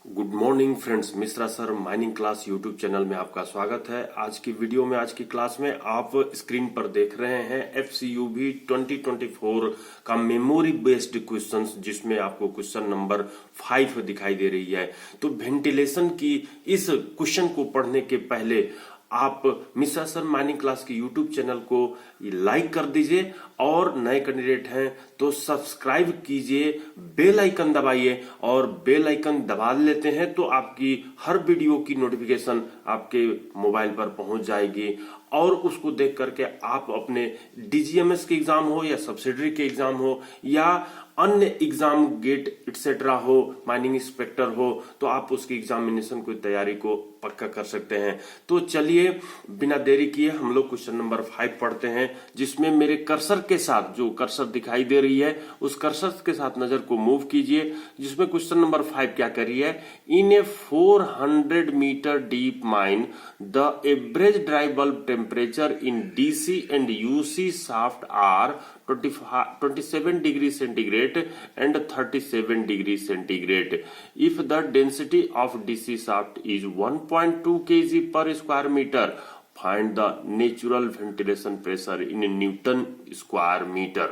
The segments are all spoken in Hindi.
Good morning friends, Mishra sir mining class YouTube channel में आपका स्वागत है। आज की वीडियो में, आज की क्लास में आप स्क्रीन पर देख रहे हैं FCUB 2024 का मेमोरी बेस्ड क्वेश्चंस, जिसमें आपको क्वेश्चन नंबर 5 दिखाई दे रही है। तो वेंटिलेशन की इस क्वेश्चन को पढ़ने के पहले आप मिश्रा सर माइनिंग क्लास के यूट्यूब चैनल को लाइक कर दीजिए और नए कैंडिडेट हैं तो सब्सक्राइब कीजिए, बेल आइकन दबाइए और बेल आइकन दबा लेते हैं तो आपकी हर वीडियो की नोटिफिकेशन आपके मोबाइल पर पहुंच जाएगी और उसको देख करके आप अपने DGMS के एग्जाम हो या सब्सिडरी के एग्जाम हो या अन्य एग्जाम गेट एटसेट्रा हो, माइनिंग इंस्पेक्टर हो, तो आप उसकी एग्जामिनेशन की तैयारी को पक्का कर सकते हैं। तो चलिए बिना देरी किए हम लोग क्वेश्चन नंबर 5 पढ़ते हैं, जिसमें मेरे कर्सर के साथ, जो कर्सर दिखाई दे रही है उस कर्सर के साथ नजर को मूव कीजिए, जिसमें क्वेश्चन नंबर 5 क्या कर रही है। In a 400 metre deep mine the average dry bulb temperature in DC and UC shaft are 27 degree centigrade and 37 degree centigrade. If the density of DC shaft is 1.2 kg per square meter, find the natural ventilation pressure in Newton square meter.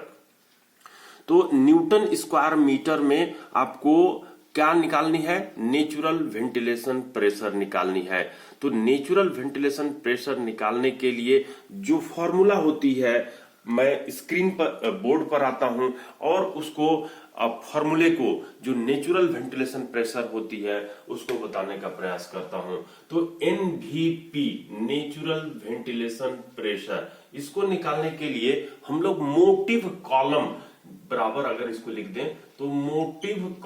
तो न्यूटन स्क्वायर मीटर में आपको क्या निकालनी है? नेचुरल वेंटिलेशन प्रेशर निकालनी है। तो नेचुरल वेंटिलेशन प्रेशर निकालने के लिए जो फॉर्मूला होती है, मैं स्क्रीन पर बोर्ड पर आता हूं और उसको फॉर्मूले को, जो नेचुरल वेंटिलेशन प्रेशर होती है, उसको बताने का प्रयास करता हूं। तो NVP नेचुरल वेंटिलेशन प्रेशर, इसको निकालने के लिए हम लोग मोटिव कॉलम बराबर, अगर इसको लिख दें तो मोटिव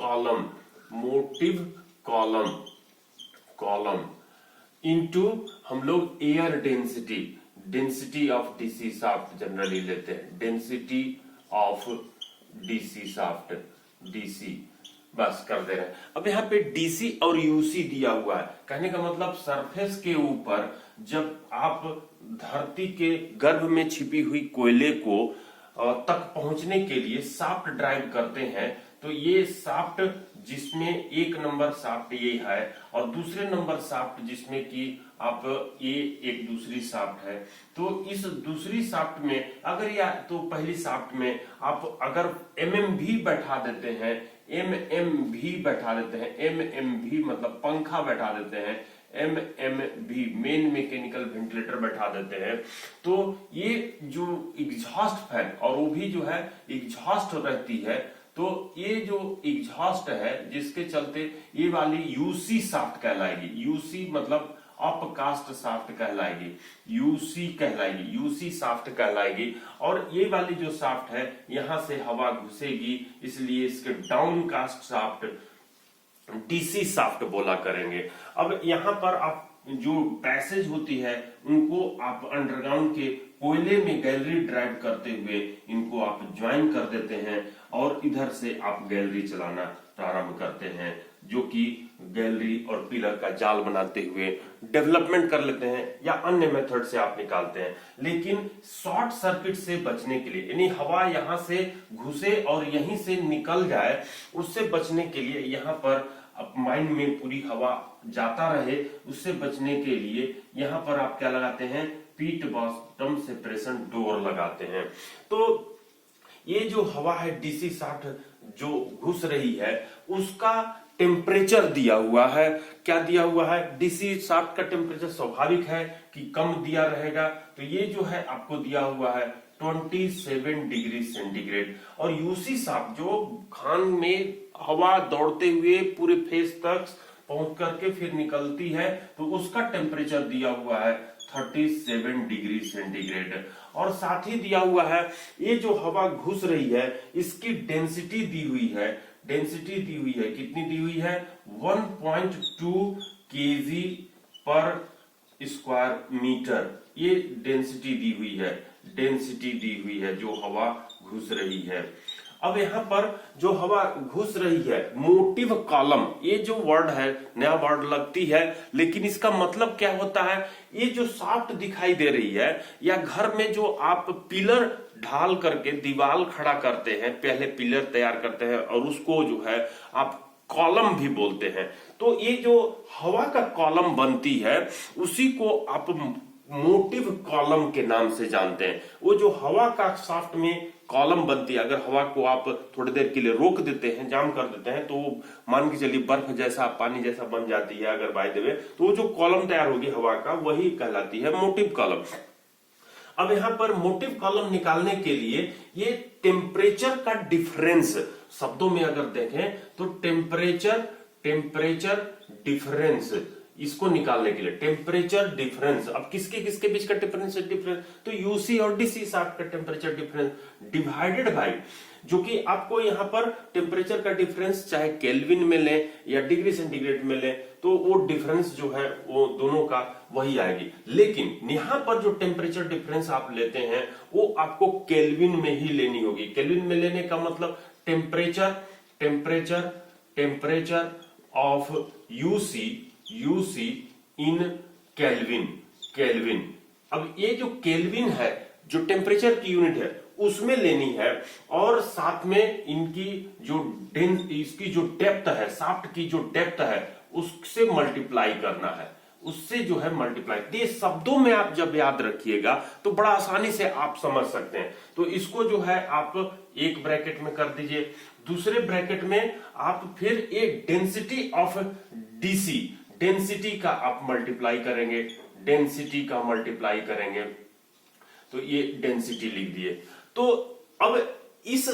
कॉलम इनटू हम लोग air density of DC shaft generally लेते हैं, density of DC shaft, DC बस कर दे रहे हैं। अब यहाँ पे DC और UC दिया हुआ है, कहने का मतलब सरफेस के ऊपर जब आप धरती के गर्भ में छिपी हुई कोयले को तक पहुंचने के लिए शाफ्ट ड्राइव करते हैं, तो ये शाफ्ट जिसमें एक नंबर शाफ्ट ये है और दूसरे नंबर शाफ्ट जिसमें कि आप ये एक दूसरी शाफ्ट है, तो इस दूसरी शाफ्ट में अगर या तो पहली शाफ्ट में आप अगर MMV बैठा देते हैं, MMV मतलब पंखा बैठा देते हैं, MMV मेन मैकेनिकल वेंटिलेटर बैठा देते हैं, तो ये जो एग्जॉस्ट फैन और वो भी जो है एग्जॉस्ट रहती है, तो ये जो एग्जॉस्ट है जिसके चलते ये वाली UC शाफ्ट कहलाएगी। UC मतलब अपकास्ट शाफ्ट कहलाएगी, UC शाफ्ट कहलाएगी। और ये वाली जो शाफ्ट है यहां से हवा घुसेगी, इसलिए इसके downcast shaft DC shaft बोला करेंगे। अब यहाँ पर आप जो पैसेज होती है उनको आप अंडरग्राउंड के कोयले में गैलरी ड्राइव करते हुए इनको आप ज्वाइन कर देते हैं और इधर से आप गैलरी चलाना प्रारंभ करते हैं, जो कि गैलरी और पिलर का जाल बनाते हुए डेवलपमेंट कर लेते हैं या अन्य मेथड से आप निकालते हैं। लेकिन शॉर्ट सर्किट से बचने के लिए, यानी हवा यहां से घुसे और यहीं से निकल जाए, उससे बचने के लिए यहाँ पर माइन में पूरी हवा जाता रहे, उससे बचने के लिए यहाँ पर आप क्या लगाते हैं? पीट बॉटम सेपरेशन डोर लगाते हैं। तो ये जो हवा है DC शाफ्ट जो घुस रही है उसका टेम्परेचर दिया हुआ है। क्या दिया हुआ है? DC शाफ्ट का टेम्परेचर स्वाभाविक है कि कम दिया रहेगा, तो ये जो है आपको दिया हुआ है 27 डिग्री सेंटीग्रेड। और UC शाफ्ट जो खान में हवा दौड़ते हुए पूरे फेस तक पहुंच करके फिर निकलती है, तो उसका टेम्परेचर दिया हुआ है 37 डिग्री सेंटीग्रेड। और साथ ही दिया हुआ है ये जो हवा घुस रही है इसकी डेंसिटी दी हुई है, कितनी दी हुई है? 1.2 kg पर स्क्वायर मीटर, ये डेंसिटी दी हुई है जो हवा घुस रही है। अब यहाँ पर जो हवा घुस रही है, मोटिव कॉलम, ये जो वर्ड है नया वर्ड लगती है, लेकिन इसका मतलब क्या होता है? ये जो शाफ्ट दिखाई दे रही है या घर में जो आप पिलर ढाल करके दीवार खड़ा करते हैं, पहले पिलर तैयार करते हैं और उसको जो है आप कॉलम भी बोलते हैं। तो ये जो हवा का कॉलम बनती है उसी को आप मोटिव कॉलम के नाम से जानते हैं। वो जो हवा का शाफ्ट में कॉलम बनती है, अगर हवा को आप थोड़ी देर के लिए रोक देते हैं, जाम कर देते हैं, तो वो मान के चलिए बर्फ जैसा, पानी जैसा बन जाती है अगर बाय द वे, तो वो जो कॉलम तैयार होगी हवा का, वही कहलाती है मोटिव कॉलम। अब यहां पर मोटिव कॉलम निकालने के लिए ये टेम्परेचर का डिफरेंस, शब्दों में अगर देखें तो टेम्परेचर डिफरेंस, इसको निकालने के लिए टेम्परेचर डिफरेंस, अब किसके किसके बीच का टेम्परेचर डिफरेंस, तो यूसी और डीसी शाफ्ट का टेम्परेचर डिफरेंस डिवाइडेड बाय, जो कि आपको यहाँ पर टेम्परेचर का डिफरेंस चाहे केल्विन में लें या डिग्री सेंटीग्रेड में लें, तो वो डिफरेंस जो है वो दोनों का वही आएगी। लेकिन यहाँ पर जो टेम्परेचर डिफरेंस आप लेते हैं वो आपको केल्विन में ही लेनी होगी। केल्विन में लेने का मतलब temperature of UC in kelvin. अब ये जो केल्विन है, जो टेम्परेचर की यूनिट है, उसमें लेनी है, और साथ में इनकी इसकी जो डेप्थ है, शाफ्ट की जो डेप्थ है, उससे मल्टीप्लाई करना है, उससे जो है मल्टीप्लाई। ये शब्दों में आप जब याद रखिएगा तो बड़ा आसानी से आप समझ सकते हैं। तो इसको जो है आप एक ब्रैकेट में कर दीजिए, दूसरे ब्रैकेट में आप फिर एक डेंसिटी ऑफ डीसी, डेंसिटी का आप मल्टीप्लाई करेंगे, तो ये डेंसिटी लिख दिए। तो अब इस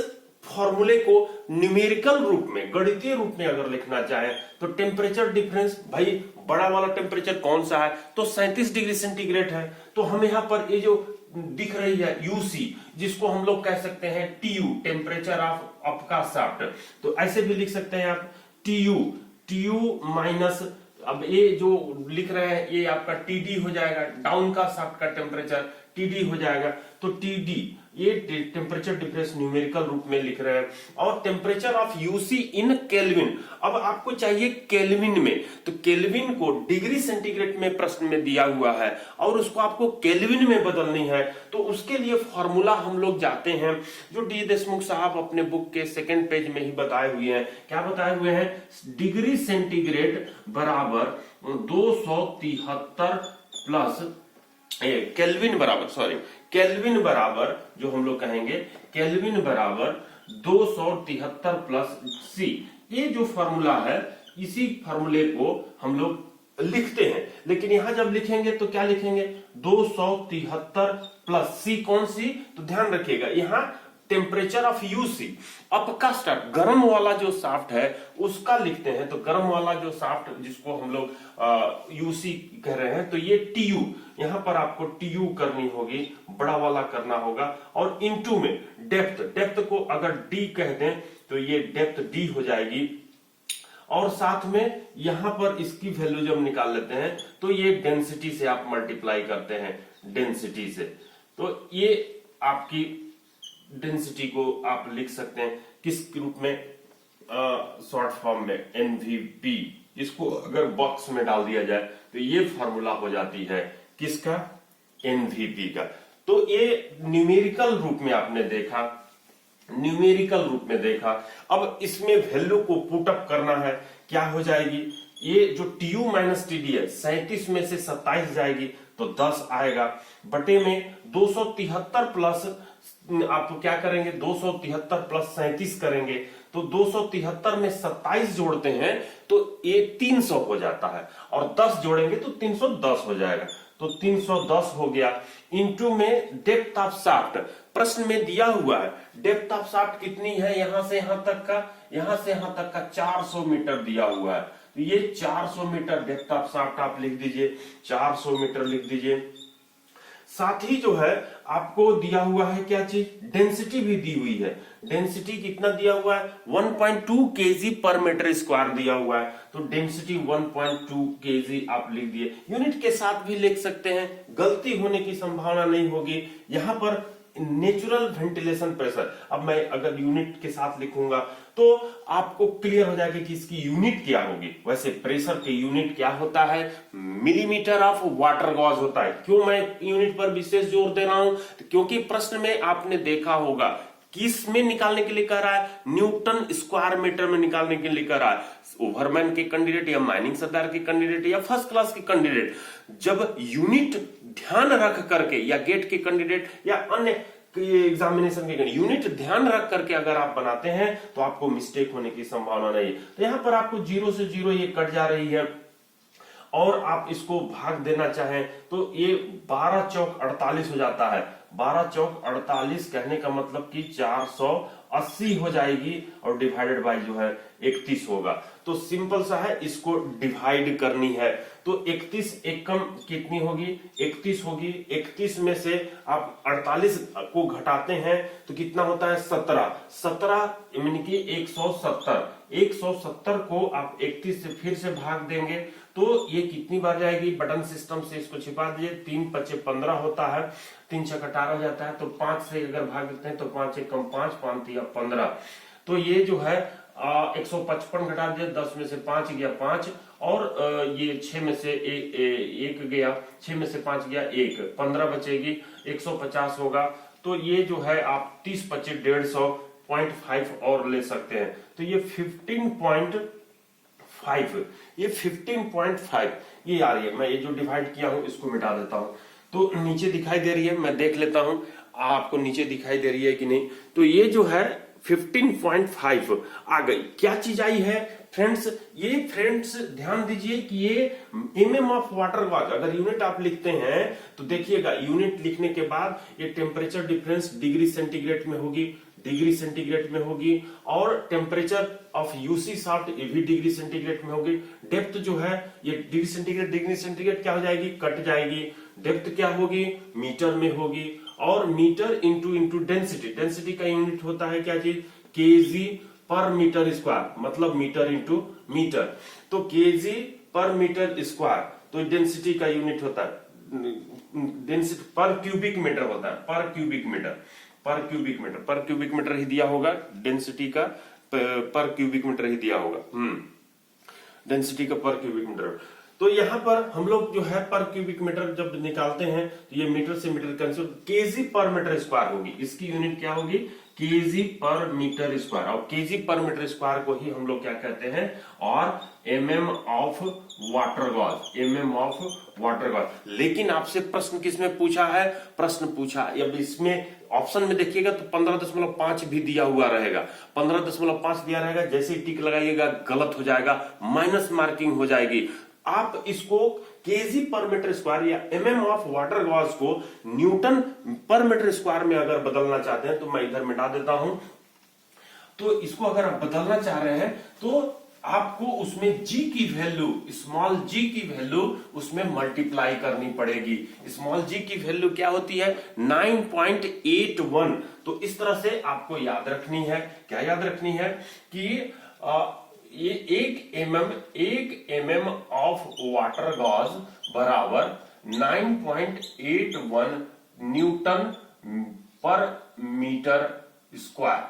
फॉर्मूले को न्यूमेरिकल रूप में, गणितीय रूप में अगर लिखना चाहे तो टेम्परेचर डिफरेंस, भाई बड़ा वाला टेम्परेचर कौन सा है, तो 37 डिग्री सेंटीग्रेड है। तो हम यहाँ पर ये जो दिख रही है यूसी, जिसको हम लोग कह सकते हैं टीयू, टेम्परेचर ऑफ आपका शाफ्ट, तो ऐसे भी लिख सकते हैं आप टीयू माइनस, अब ये जो लिख रहे हैं ये आपका टीडी हो जाएगा, डाउन का शाफ्ट का टेम्परेचर टीडी हो जाएगा, तो टीडी ये टेम्परेचर डिफरेंस न्यूमेरिकल रूप में लिख रहे हैं। और temperature of UC in kelvin, अब आपको चाहिए केल्विन में, तो केल्विन को डिग्री सेंटीग्रेड में प्रश्न में दिया हुआ है और उसको आपको केल्विन में बदलनी है। तो उसके लिए फॉर्मूला हम लोग जाते हैं जो डी देशमुख साहब अपने बुक के 2nd पेज में ही बताए हुए हैं। क्या बताए हुए हैं, डिग्री सेंटीग्रेड बराबर 273 प्लस केल्विन बराबर जो हम लोग कहेंगे केल्विन बराबर 273 प्लस सी। ये जो फॉर्मूला है, इसी फॉर्मूले को हम लोग लिखते हैं, लेकिन यहां जब लिखेंगे तो क्या लिखेंगे, 273 प्लस सी, कौन सी, तो ध्यान रखिएगा यहां टेम्परेचर ऑफ यूसी, आपका स्टार्ट गर्म वाला जो शाफ्ट है उसका लिखते हैं। तो गर्म वाला जो शाफ्ट जिसको हम लोग यूसी कह रहे हैं, तो ये टीयू, यहां पर आपको टीयू करनी होगी, बड़ा वाला करना होगा, और इनटू में डेप्थ को अगर डी कह दें तो ये डेप्थ डी हो जाएगी, और साथ में यहां पर इसकी वैल्यू जब निकाल लेते हैं तो ये डेंसिटी से आप मल्टीप्लाई करते हैं, डेंसिटी से। तो ये आपकी डेंसिटी को आप लिख सकते हैं किस रूप में, शॉर्ट फॉर्म में एनवीपी। इसको अगर बॉक्स में डाल दिया जाए तो ये फॉर्मूला हो जाती है किसका, एनवीपी का। तो ये न्यूमेरिकल रूप में आपने देखा, अब इसमें वैल्यू को पुट अप करना है, क्या हो जाएगी, ये जो टीयू माइनस टीडी है, 37 में से 27 जाएगी तो 10 आएगा, बटे में 273 प्लस आप क्या करेंगे, 273 प्लस 37 करेंगे, तो 273 में 27 जोड़ते हैं तो ये 300 हो जाता है, और 10 जोड़ेंगे तो 310 हो जाएगा, तो 310 हो गया। इनटू में डेप्थ ऑफ शाफ्ट, प्रश्न में दिया हुआ है डेप्थ ऑफ शाफ्ट कितनी है, यहां से यहां तक का 400 मीटर दिया हुआ है, तो ये 400 मीटर डेप्थ ऑफ शाफ्ट आप लिख दीजिए, 400 मीटर लिख दीजिए। साथ ही जो है आपको दिया हुआ है क्या चीज, डेंसिटी भी दी हुई है। डेंसिटी कितना दिया हुआ है, 1.2 केजी पर मीटर स्क्वायर दिया हुआ है, तो डेंसिटी 1.2 केजी आप लिख दिए। यूनिट के साथ भी लिख सकते हैं, गलती होने की संभावना नहीं होगी। यहां पर नेचुरल वेंटिलेशन प्रेशर, अब मैं अगर यूनिट के साथ लिखूंगा तो आपको क्लियर हो जाएगा कि इसकी यूनिट क्या होगी। वैसे प्रेशर की यूनिट क्या होता है, मिलीमीटर ऑफ वाटर गॉज होता है। क्यों मैं यूनिट पर विशेष जोर दे रहा हूं, क्योंकि प्रश्न में आपने देखा होगा किस में निकालने के लिए कह रहा है? न्यूटन स्क्वायर मीटर में निकालने के लिए कह रहा है। ओवरमैन के कैंडिडेट या माइनिंग सरदार के कैंडिडेट या फर्स्ट क्लास के कैंडिडेट जब यूनिट ध्यान रख करके, या गेट के कैंडिडेट या अन्य एग्जामिनेशन के यूनिट ध्यान रख करके अगर आप बनाते हैं तो आपको मिस्टेक होने की संभावना नहीं है। तो यहां पर आपको 0 से 0 ये कट जा रही है और आप इसको भाग देना चाहें तो ये 12 चौक 48 हो जाता है। 12 चौक 48 कहने का मतलब कि 480 हो जाएगी और डिवाइडेड बाय जो है 31 होगा। तो सिंपल सा है, इसको डिवाइड करनी है। तो 31 एकम कितनी होगी? 31 होगी। 31 में से आप 48 को घटाते हैं तो कितना होता है? 17। 17 यानी कि 170। 170 को आप 31 से फिर से भाग देंगे तो ये कितनी बार जाएगी? बटन सिस्टम से इसको छिपा दीजिए। 3 5 15 होता है, 3 6 18 हो जाता है। तो 5 से अगर भाग देते हैं तो 5 1 5 5 3 15। तो ये जो है 155 घटा दिया, 10 में से 5 गया 5 और ये 6 में से 1 गया, 6 में से 5 गया 1, 15 बचेगी, 150 होगा। तो ये जो है आप 30 25 150 0.5 और ले सकते हैं। तो ये 15.5, ये 15.5 ये आ रही है। मैं ये जो डिवाइड किया हूं इसको मिटा देता हूं। तो नीचे दिखाई दे रही है, मैं देख लेता हूं आपको नीचे दिखाई दे रही है कि नहीं। तो ये जो है 15.5 आ गई। क्या चीज आई है फ्रेंड्स? ये फ्रेंड्स ध्यान दीजिए कि ये mm ऑफ वाटर गॉज, अगर यूनिट आप लिखते हैं तो देखिएगा यूनिट लिखने के बाद ये टेम्परेचर डिफरेंस डिग्री सेंटीग्रेड में होगी, डिग्री सेंटीग्रेड में होगी, और टेम्परेचर ऑफ यूसी शाफ्ट ये भी डिग्री सेंटीग्रेड में होगी। डेप्थ जो है ये डिग्री सेंटीग्रेड क्या हो जाएगी? कट जाएगी। डेप्थ क्या होगी? मीटर में होगी। और मीटर इंटू डेंसिटी, डेंसिटी का यूनिट होता है क्या चीज? केजी पर मीटर स्क्वायर, मतलब मीटर इंटू मीटर। तो केजी पर मीटर स्क्वायर, तो डेंसिटी का यूनिट होता है, डेंसिटी पर क्यूबिक मीटर होता है, पर क्यूबिक मीटर ही दिया होगा। डेंसिटी का पर क्यूबिक मीटर ही दिया होगा, डेंसिटी का पर क्यूबिक मीटर। तो यहां पर हम लोग जो है पर क्यूबिक मीटर जब निकालते हैं तो ये मीटर से metre cancel, KG per metre square होगी। इसकी यूनिट क्या होगी? KG per metre square. और केजी पर मीटर स्क्वायर को ही हम लोग क्या कहते हैं? और mm of water gauge, mm of water gauge. लेकिन आपसे प्रश्न किसमें पूछा है? प्रश्न पूछा अब इसमें ऑप्शन में देखिएगा तो 15.5 भी दिया हुआ रहेगा। 15.5 दिया रहेगा, जैसे ही टिक लगाइएगा गलत हो जाएगा, माइनस मार्किंग हो जाएगी। आप इसको केजी पर मीटर स्क्वायर या mm ऑफ वाटर गॉज को न्यूटन पर मीटर स्क्वायर में अगर बदलना चाहते हैं तो मैं इधर मिटा देता हूं। तो इसको अगर आप बदलना चाह रहे हैं तो आपको उसमें g की वैल्यू, स्मॉल g की वैल्यू उसमें मल्टीप्लाई करनी पड़ेगी। स्मॉल g की वैल्यू क्या होती है? 9.81। तो इस तरह से आपको याद रखनी है। क्या याद रखनी है? कि ये 1 mm ऑफ वाटर गॉज बराबर 9.81 न्यूटन पर मीटर स्क्वायर,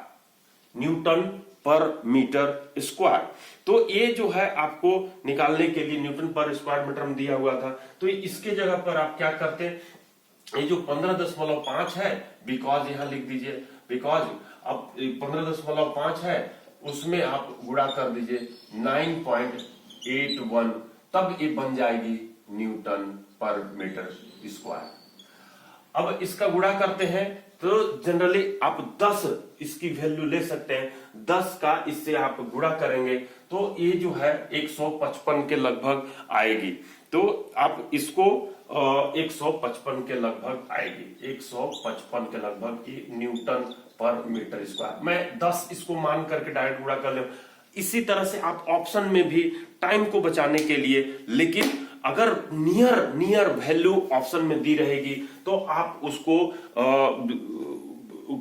न्यूटन पर मीटर स्क्वायर। तो ये जो है आपको निकालने के लिए न्यूटन पर स्क्वायर मीटर में दिया हुआ था। तो इसके जगह पर आप क्या करते? ये जो 15.5 है, बिकॉज यहां लिख दीजिए, बिकॉज अब 15.5 है उसमें आप गुणा कर दीजिए 9.81, तब ये बन जाएगी न्यूटन पर मीटर स्क्वायर। अब इसका गुणा करते हैं तो जनरली आप 10 इसकी वैल्यू ले सकते हैं। 10 का इससे आप गुणा करेंगे तो ये जो है 155 के लगभग आएगी। तो आप इसको 155 के लगभग आएगी, 155 के लगभग की न्यूटन पर मीटर स्क्वायर। मैं 10 इसको मान करके डायरेक्ट गुणा कर ले। इसी तरह से आप ऑप्शन में भी टाइम को बचाने के लिए, लेकिन अगर नियर वैल्यू ऑप्शन में दी रहेगी तो आप उसको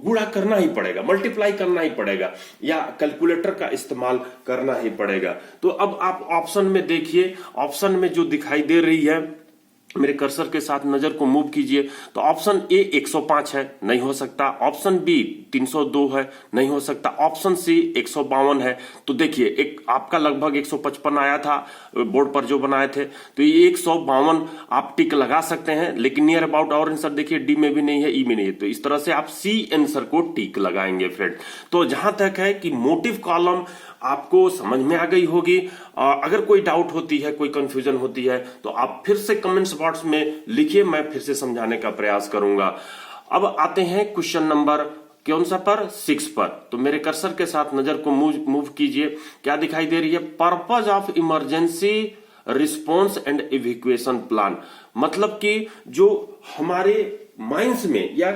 गुणा करना ही पड़ेगा, मल्टीप्लाई करना ही पड़ेगा, या कैलकुलेटर का इस्तेमाल करना ही पड़ेगा। तो अब आप ऑप्शन में देखिए, ऑप्शन में जो दिखाई दे रही है मेरे कर्सर के साथ नजर को मूव कीजिए तो ऑप्शन ए 105 है, नहीं हो सकता। ऑप्शन बी 302 है, नहीं हो सकता। ऑप्शन सी 152 है। तो देखिए एक आपका लगभग 155 आया था बोर्ड पर जो बनाए थे, तो ये 152 आप टिक लगा सकते हैं, लेकिन नियर अबाउट और आंसर देखिए डी में भी नहीं है, ई में नहीं है, तो इस तरह से आप सी आंसर को टिक लगाएंगे फ्रेंड। तो जहां तक है कि मोटिव कॉलम आपको समझ में आ गई होगी। अगर कोई डाउट होती है, कोई कंफ्यूजन होती है, तो आप फिर से कमेंट्स बॉक्स में लिखिए, मैं फिर से समझाने का प्रयास करूंगा। अब आते हैं क्वेश्चन नंबर कौन सा पर 6 पर। तो मेरे कर्सर के साथ नजर को मूव कीजिए, क्या दिखाई दे रही है? Purpose of emergency response and evacuation plan. मतलब कि जो हमारे माइंस में या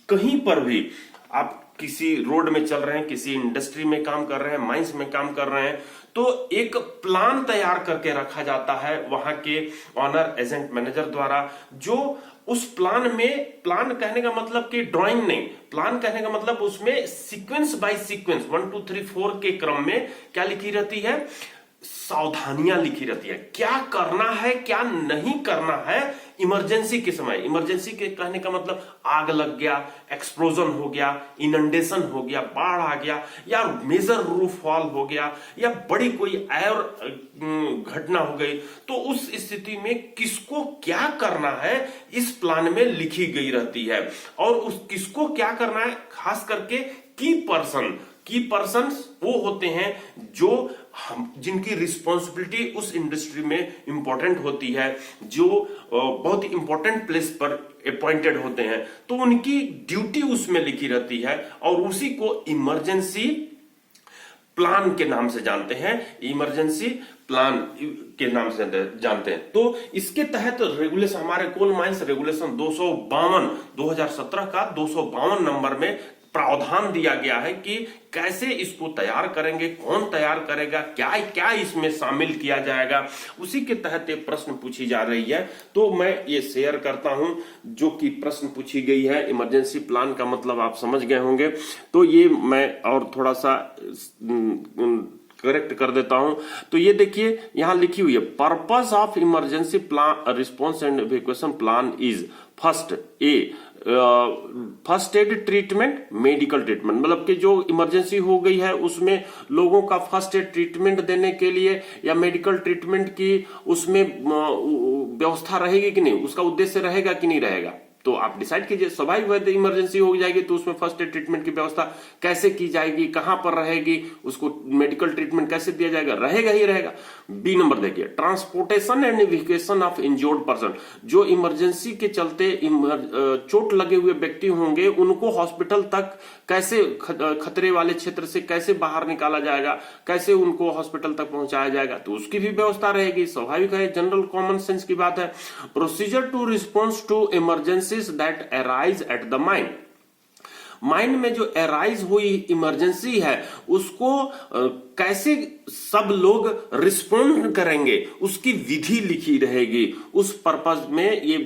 कहीं पर भी आप किसी रोड में चल रहे हैं, किसी इंडस्ट्री में काम कर रहे हैं, माइंस में काम कर रहे हैं, तो एक प्लान तैयार करके रखा जाता है वहां के ऑनर एजेंट मैनेजर द्वारा, जो उस प्लान में, प्लान कहने का मतलब कि ड्राइंग नहीं, प्लान कहने का मतलब उसमें सीक्वेंस बाय सीक्वेंस 1 2 3 4 के क्रम में क्या लिखी रहती है? सावधानियां लिखी रहती है, क्या करना है क्या नहीं करना है इमरजेंसी के समय। इमरजेंसी के कहने का मतलब आग लग गया, एक्सप्लोजन हो गया, इनंडेशन हो गया, बाढ़ आ गया, या मेजर रूफ फॉल हो गया, या बड़ी कोई और घटना हो गई, तो उस स्थिति में किसको क्या करना है इस प्लान में लिखी गई रहती है। और उस किसको क्या करना है, खास करके की पर्सन वो होते हैं जो जिनकी रिस्पॉन्सिबिलिटी उस इंडस्ट्री में इंपॉर्टेंट होती है, जो बहुत ही इंपॉर्टेंट प्लेस पर अपॉइंटेड होते हैं, तो उनकी ड्यूटी उसमें लिखी रहती है और उसी को इमरजेंसी प्लान के नाम से जानते हैं, इमरजेंसी प्लान के नाम से जानते हैं। तो इसके तहत रेगुलेशन, हमारे कोल माइंस रेगुलेशन 252 2017 का 252 नंबर में प्रावधान दिया गया है कि कैसे इसको तैयार करेंगे, कौन तैयार करेगा, क्या क्या इसमें शामिल किया जाएगा, उसी के तहत ये प्रश्न पूछी जा रही है। तो मैं ये शेयर करता हूं जो कि प्रश्न पूछी गई है। इमरजेंसी प्लान का मतलब आप समझ गए होंगे, तो ये मैं और थोड़ा सा करेक्ट कर देता हूं। तो ये देखिए यहां लिखी हुई है, purpose of emergency plan response and evacuation plan is first aid treatment, medical treatment. मतलब कि जो इमरजेंसी हो गई है उसमें लोगों का फर्स्ट एड ट्रीटमेंट देने के लिए या मेडिकल ट्रीटमेंट की उसमें व्यवस्था रहेगी कि नहीं, उसका उद्देश्य रहेगा कि नहीं रहेगा। तो आप डिसाइड कीजिए, स्वाभाविक वैध इमरजेंसी हो जाएगी तो उसमें फर्स्ट एड ट्रीटमेंट की व्यवस्था कैसे की जाएगी, कहां पर रहेगी, उसको मेडिकल ट्रीटमेंट कैसे दिया जाएगा, रहेगा ही रहेगा। बी नंबर देखिए, transportation and evacuation of injured person. जो इमरजेंसी के चलते चोट लगे हुए व्यक्ति होंगे उनको हॉस्पिटल तक कैसे, खतरे वाले क्षेत्र से कैसे बाहर निकाला जाएगा, कैसे उनको हॉस्पिटल तक पहुंचाया जाएगा, तो उसकी भी व्यवस्था रहेगी। स्वाभाविक है, जनरल कॉमन सेंस की बात है। Procedure to response to emergency that arise at the mind में जो अराइज हुई इमरजेंसी है उसको कैसे सब लोग रिस्पोंड करेंगे, उसकी विधि लिखी रहेगी। उस पर्पज में ये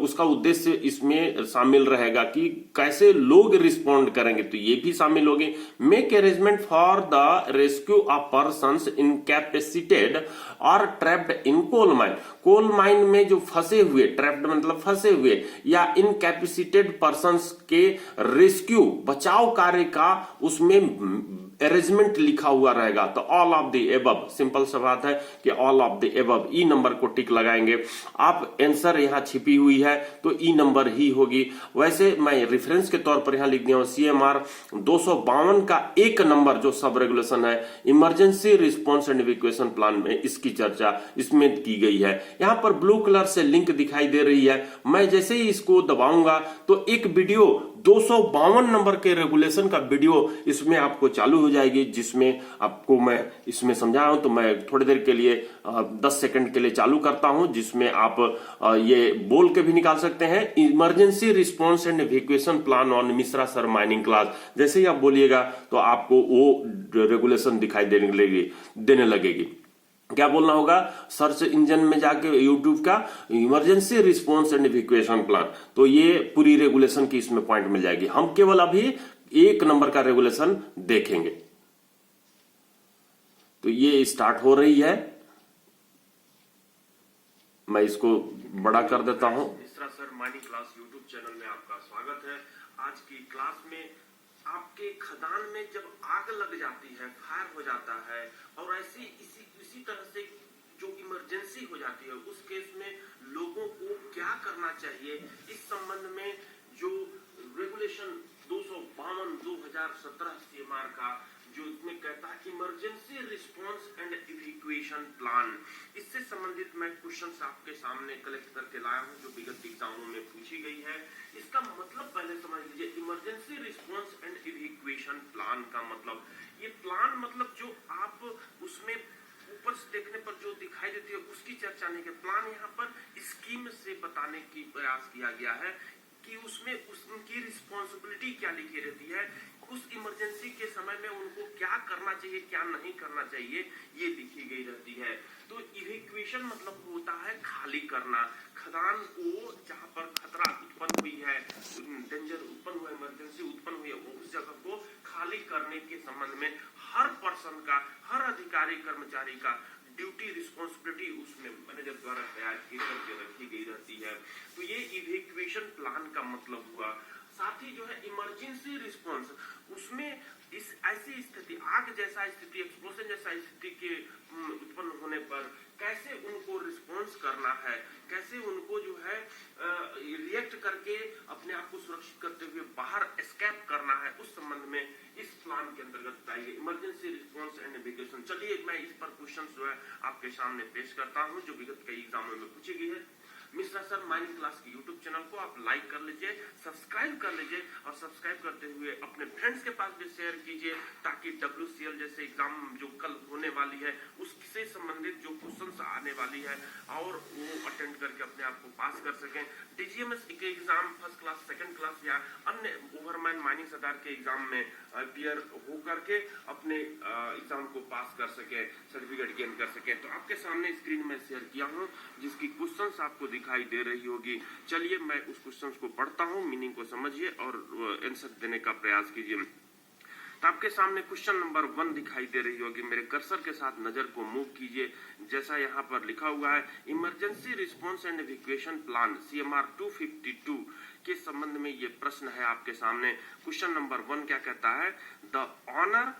उसका उद्देश्य इसमें शामिल रहेगा कि कैसे लोग रिस्पोंड करेंगे, तो ये भी शामिल होगी। Make arrangement for the rescue of persons incapacitated और trapped in coal mine. Coal mine में जो फंसे हुए, ट्रैप्ड मतलब फंसे हुए, या इनकैपेसिटेड पर्सन्स के रेस्क्यू बचाव कार्य का उसमें अरेंजमेंट लिखा हुआ रहेगा। तो all of the above, simple सा बात है कि all of the above, E number को टिक लगाएंगे आप। आंसर यहां छिपी हुई है तो ई नंबर ही होगी। वैसे मैं रेफरेंस के तौर पर यहां लिख दिया हूं सीएमआर 252 का 1 नंबर जो सब रेगुलेशन है emergency response and evacuation plan में, इसकी चर्चा इसमें की गई है। यहां पर ब्लू कलर से लिंक दिखाई दे रही है, मैं जैसे ही इसको दबाऊंगा तो एक वीडियो 252 नंबर के रेगुलेशन का वीडियो इसमें आपको चालू हो जाएगी, जिसमें आपको मैं इसमें समझाया हूं। तो मैं थोड़ी देर के लिए 10 सेकंड के लिए चालू करता हूं, जिसमें आप ये बोल के भी निकाल सकते हैं, emergency response and evacuation plan on Mishra sir mining class. जैसे ही आप बोलिएगा तो आपको वो रेगुलेशन दिखाई देने लगेगी। क्या बोलना होगा, सर्च इंजन में जाके यूट्यूब का emergency response and evacuation plan, तो ये पूरी रेगुलेशन की इसमें पॉइंट मिल जाएगी। हम केवल अभी 1 नंबर का रेगुलेशन देखेंगे। तो ये स्टार्ट हो रही है, मैं इसको बड़ा कर देता हूँ। Mishra sir mining class YouTube channel में आपका स्वागत है। आज की क्लास में आपके खदान में जब आग लग जाती है, फायर हो जाता है और ऐसी इसी तरह से जो इमरजेंसी हो जाती है, उस केस में लोगों को क्या करना चाहिए, इस संबंध में जो रेगुलेशन 252/2017 CMR का जो इसमें कहता है emergency response and evacuation plan, इससे संबंधित मैं क्वेश्चंस आपके सामने कलेक्ट करके लाया हूं जो विगत एग्जामों में पूछी गई है। इसका मतलब पहले समझ लीजिए, emergency response and evacuation plan का मतलब, ये प्लान मतलब जो आप उसमें ऊपर से देखने पर जो दिखाई देती है उसकी चर्चा नहीं है। प्लान यहाँ पर स्कीम से बताने की प्रयास किया गया है कि उसमें उनकी रिस्पॉन्सिबिलिटी क्या लिखी रहती है, उस इमरजेंसी के समय में उनको क्या करना चाहिए, क्या नहीं करना चाहिए, ये लिखी गई रहती है। तो इवैक्यूएशन मतलब होता है खाली करना, खदान को जहां पर खतरा उत्पन्न हुई है, डेंजर उत्पन्न हुआ, इमरजेंसी उत्पन्न हुई है, उस जगह को खाली करने के संबंध में हर पर्सन का, हर अधिकारी कर्मचारी का ड्यूटी रिस्पॉन्सिबिलिटी उसमें मैनेजर द्वारा तैयार की करके रखी गई रहती है। तो ये इवैक्यूएशन प्लान का मतलब हुआ। साथ ही जो है इमरजेंसी रिस्पांस, उसमें इस ऐसी स्थिति, आग जैसा स्थिति, एक्सप्लोजन जैसा स्थिति के उत्पन्न होने पर कैसे उनको रिस्पांस करना है, कैसे उनको जो है रिएक्ट करके अपने आप को सुरक्षित करते हुए बाहर एस्केप करना है, उस संबंध में इस प्लान के अंतर्गत बताइए इमरजेंसी रिस्पांस एंड इवैक्यूएशन। चलिए मैं इस पर क्वेश्चन जो है आपके सामने पेश करता हूं जो विगत कई एग्जामों में पूछी गई है। मिश्रा सर माइनिंग क्लास की यूट्यूब चैनल को आप लाइक कर लीजिए, सब्सक्राइब कर लीजिए और सब्सक्राइब करते हुए अपने फ्रेंड्स के पास भी शेयर कीजिए ताकि WCL जैसे एग्जाम जो कल होने वाली है उससे संबंधित जो क्वेश्चंस आने वाली है और वो अटेंड करके अपने आप को पास कर सकें। DGMS के exam first class, second class या अन्य ओवरमैन माइनिंग सरदार के एग्जाम में क्लियर हो करके अपने एग्जाम को पास कर सके, सर्टिफिकेट गेन कर सके। तो आपके सामने स्क्रीन में शेयर किया हूँ जिसकी क्वेश्चंस आपको दिखाई दे रही होगी। चलिए मैं उस क्वेश्चंस को पढ़ता हूँ, मीनिंग को समझिए और आंसर देने का प्रयास कीजिए। तो आपके सामने क्वेश्चन नंबर 1 दिखाई दे रही होगी। मेरे कर्सर के साथ नजर को मूव कीजिए। जैसा यहाँ पर लिखा हुआ है, emergency response and evacuation plan CMR 252 के संबंध में ये प्रश्न है आपके सामने। क्वेश्चन नंबर 1 क्या कहता है, द ऑनर,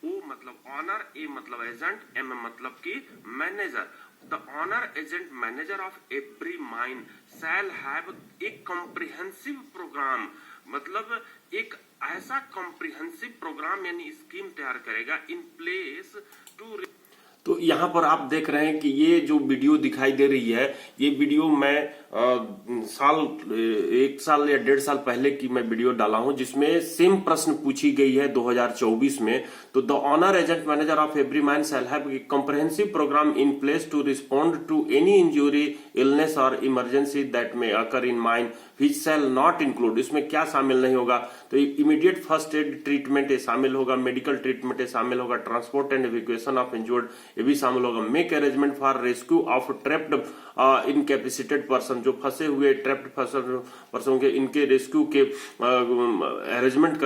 O मतलब ऑनर, A मतलब एजेंट, M मतलब की manager, the owner agent manager of every mine shall have a comprehensive programme, मतलब एक ऐसा कॉम्प्रिहेंसिव प्रोग्राम यानी स्कीम तैयार करेगा इन प्लेस टू। तो यहाँ पर आप देख रहे हैं कि ये जो वीडियो दिखाई दे रही है, ये वीडियो मैं 1 साल या 1.5 साल पहले की मैं वीडियो डाला हूं जिसमें सेम प्रश्न पूछी गई है 2024 में। तो the owner agent manager of every mine shall have a comprehensive programme in place to respond to any injury, illness और emergency that may occur in mine which shall not include. इसमें क्या शामिल नहीं होगा, तो इमीडिएट फर्स्ट एड ट्रीटमेंट ये शामिल होगा, मेडिकल ट्रीटमेंट ये शामिल होगा, transport and evacuation of injured ये भी शामिल होगा, make arrangement for rescue of trapped incapacitated person, जो फंसे हुए ट्रैप्ड पर्सन के इनके रेस्क्यू के अरेंजमेंट